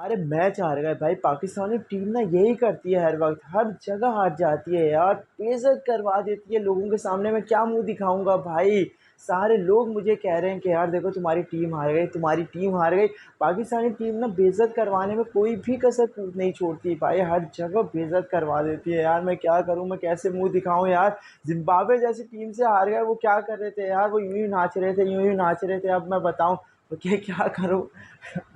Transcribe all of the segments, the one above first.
अरे मैच हार गए भाई। पाकिस्तानी टीम ना यही करती है, हर वक्त हर जगह हार जाती है यार, बेइज्जत करवा देती है लोगों के सामने। मैं क्या मुंह दिखाऊंगा भाई। सारे लोग मुझे कह रहे हैं कि यार देखो तुम्हारी टीम हार गई, तुम्हारी टीम हार गई। पाकिस्तानी टीम ना बेइज्जत करवाने में कोई भी कसर नहीं छोड़ती भाई, हर जगह बेइज्जत करवा देती है यार। मैं क्या करूं, मैं कैसे मुंह दिखाऊं यार। जिम्बाब्वे जैसी टीम से हार गए, वो क्या कर रहे थे यार, वो यूं ही नाच रहे थे, यूं ही नाच रहे थे। अब मैं बताऊं तो क्या करूं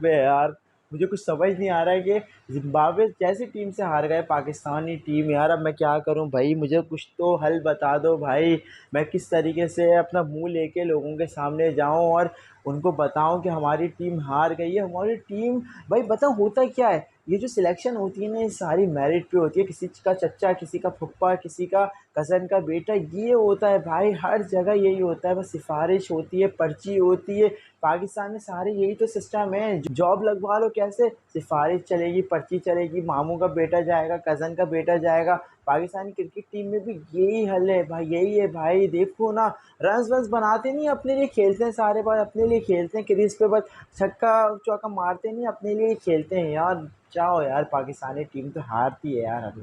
बे यार। मुझे कुछ समझ नहीं आ रहा है कि जिम्बाब्वे जैसी टीम से हार गए पाकिस्तानी टीम यार। अब मैं क्या करूं भाई, मुझे कुछ तो हल बता दो भाई। मैं किस तरीके से अपना मुंह लेके लोगों के सामने जाऊं और उनको बताऊं कि हमारी टीम हार गई है। हमारी टीम भाई बताओ होता क्या है, ये जो सिलेक्शन होती है ना, ये सारी मेरिट पे होती है। किसी का चच्चा, किसी का फुप्पा, किसी का कज़न का बेटा, ये होता है भाई। हर जगह यही होता है, बस सिफारिश होती है, पर्ची होती है। पाकिस्तान में सारे यही तो सिस्टम है। जॉब लगवा लो कैसे, सिफारिश चलेगी, पर्ची चलेगी, मामू का बेटा जाएगा, कज़न का बेटा जाएगा। पाकिस्तानी क्रिकेट टीम में भी यही हल है भाई, यही है भाई। देखो ना, रन्स वन्स बनाते नहीं, अपने लिए खेलते हैं, सारे बार अपने लिए खेलते हैं। क्रीज पे बस छक्का चौका मारते नहीं, अपने लिए खेलते हैं यार। जाओ यार, पाकिस्तानी टीम तो हारती है यार अभी।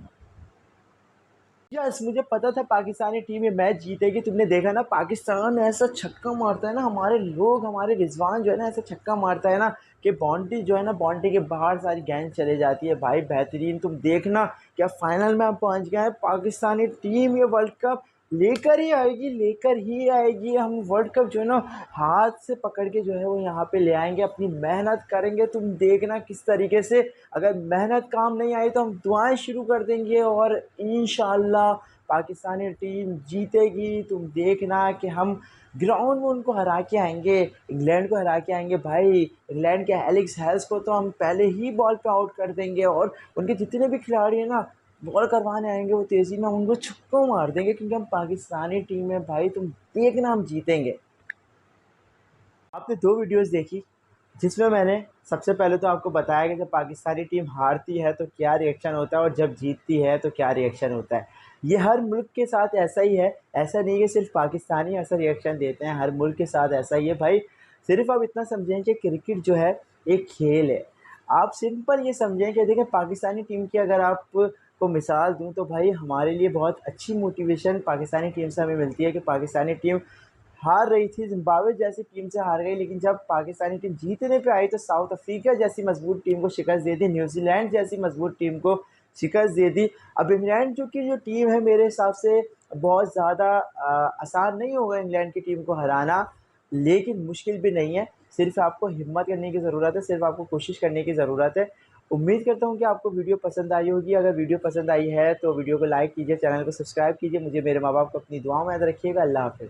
यस, मुझे पता था पाकिस्तानी टीम ये मैच जीतेगी। तुमने देखा ना, पाकिस्तान ऐसा छक्का मारता है ना, हमारे लोग, हमारे रिजवान जो है ना, ऐसा छक्का मारता है ना कि बाउंड्री जो है ना, बाउंड्री के बाहर सारी गेंद चले जाती है भाई। बेहतरीन। तुम देखना क्या फाइनल में हम पहुंच गए हैं। पाकिस्तानी टीम ये वर्ल्ड कप लेकर ही आएगी, लेकर ही आएगी। हम वर्ल्ड कप जो है ना, हाथ से पकड़ के जो है वो यहाँ पे ले आएंगे। अपनी मेहनत करेंगे, तुम देखना किस तरीके से। अगर मेहनत काम नहीं आई तो हम दुआएं शुरू कर देंगे और इंशाल्लाह पाकिस्तानी टीम जीतेगी। तुम देखना कि हम ग्राउंड में उनको हरा के आएंगे, इंग्लैंड को हरा के आएंगे भाई। इंग्लैंड के एलेक्स हेल्स को तो हम पहले ही बॉल पे आउट कर देंगे, और उनके जितने भी खिलाड़ी हैं ना, बॉल करवाने आएंगे, वो तेज़ी में उनको छक्कों मार देंगे, क्योंकि हम पाकिस्तानी टीम है भाई। तुम देखना हम जीतेंगे। आपने दो वीडियोस देखी, जिसमें मैंने सबसे पहले तो आपको बताया कि जब पाकिस्तानी टीम हारती है तो क्या रिएक्शन होता है, और जब जीतती है तो क्या रिएक्शन होता है। ये हर मुल्क के साथ ऐसा ही है, ऐसा नहीं कि सिर्फ पाकिस्तानी ऐसा रिएक्शन देते हैं, हर मुल्क के साथ ऐसा ही है भाई। सिर्फ आप इतना समझें कि क्रिकेट जो है एक खेल है। आप सिंपल ये समझें कि देखिए, पाकिस्तानी टीम की अगर आप को मिसाल दूं तो भाई, हमारे लिए बहुत अच्छी मोटिवेशन पाकिस्तानी टीम से हमें मिलती है कि पाकिस्तानी टीम हार रही थी, जिम्बाब्वे जैसी टीम से हार गई, लेकिन जब पाकिस्तानी टीम जीतने पे आई तो साउथ अफ्रीका जैसी मजबूत टीम को शिकस्त दे दी, न्यूजीलैंड जैसी मजबूत टीम को शिकस्त दे दी। अब इंग्लैंड जो टीम है, मेरे हिसाब से बहुत ज़्यादा आसान नहीं होगा इंग्लैंड की टीम को हराना, लेकिन मुश्किल भी नहीं है। सिर्फ आपको हिम्मत करने की ज़रूरत है, सिर्फ आपको कोशिश करने की ज़रूरत है। उम्मीद करता हूँ कि आपको वीडियो पसंद आई होगी। अगर वीडियो पसंद आई है तो वीडियो को लाइक कीजिए, चैनल को सब्सक्राइब कीजिए। मुझे, मेरे माँ बाप को अपनी दुआ में याद रखिएगा। अल्लाह हाफ़िज़।